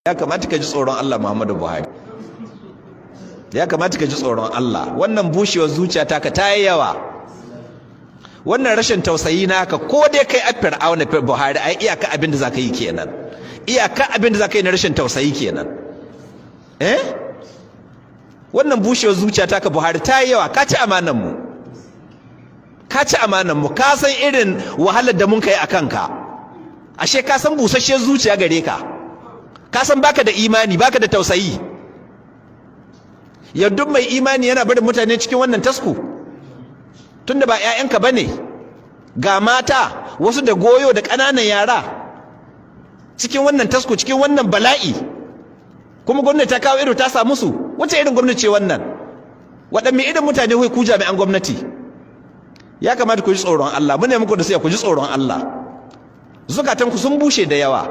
ya kamata ka ji tsoron Allah Muhammadu Buhari, ya kamata ka ji tsoron Allah. Wannan bushewar zuciya taka ta yi yawa, wannan rashin tausayi naka, ko dai kai a Fir'auna Buhari ai iyaka abin da zaka yi kenan, iyaka abin da zaka yi na rashin tausayi kenan. Wannan bushewar zuciya taka Buhari ta yi yawa, ka ci amanan mu, ka ci amanan mu, ka san irin wahalar da mun kai akan ka, ashe ka san busasshiyar zuciya gare ka san baka da imani, baka da tausayi. Yadda mai imani yana barin mutane cikin wannan tasku, tunda ba 'ya'yanka bane, ga mata wasu da goyo da ƙananan yara cikin wannan tasku, cikin wannan bala'i, kuma gwamnati ta kawo ido ta samu su. Wace irin gwamnati ce wannan? Waɗanne irin mutane wai ku jami'an gwamnati? Ya kamata ku ji tsoron Allah, mune muku da sai ku ji tsoron Allah. Zukatanku sun bushe da yawa.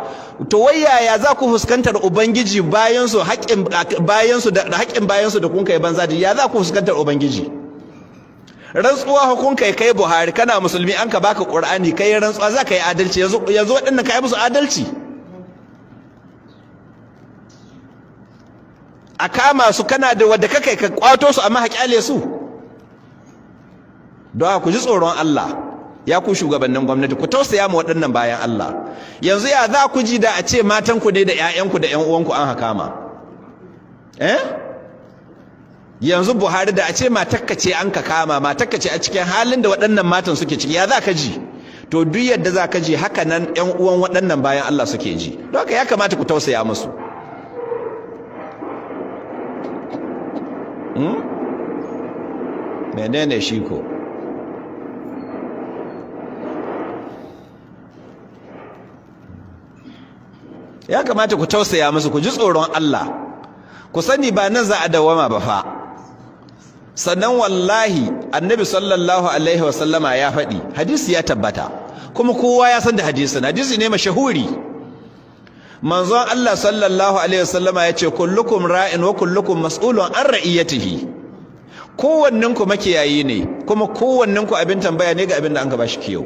To wai yaya za ku fuskantar ubangiji bayan su haƙƙin bayan su da kun kai banza, ya za ku fuskantar ubangiji? Rantsuwa hukun kai Buhari, kana musulmi, an ka baka Qur'ani, kai rantsuwa za ka yi adalci. Yanzu waɗannan ka yi musu adalci? A kama su, kana da wadda ka kai ka kwato su amma haƙƙale su? Don ku ji tsoron Allah ya ku shugabannin gwamnati, ku tausaya ma waɗannan bayan Allah. Yanzu ya za ku ji da a ce matanku ne da 'ya'yanku da 'yan uwanku an hakama? Yanzu Buhari, da a ce matakka ce an ka kama, matakka ce a cikin halin da waɗannan matan suke ciki, ya za ka ji? To duk yadda za ka ji, haka nan 'yan uwan waɗannan bayan Allah suke ji. Don haka ya kamata ku tausaya musu. Menene shi ko? Ya kamata ku tausaya musu, ku ji tsoron Allah, ku sani ba nan za a dawama ba fa. Sannan wallahi annabi sallallahu alaihi wasallama ya faɗi, hadisi ya tabbata, kuma kowa ya san da hadisin, hadisi ne mashahuri. Manzon Allah sallallahu alaihi wasallama ya ce, kullukum ra'in wa kullukum mas'ulun an ra'iyatihi. Kowanninku makiyayi ne, kuma kowanninku abin tambaya ne ga abin da an ka bashi kiyo.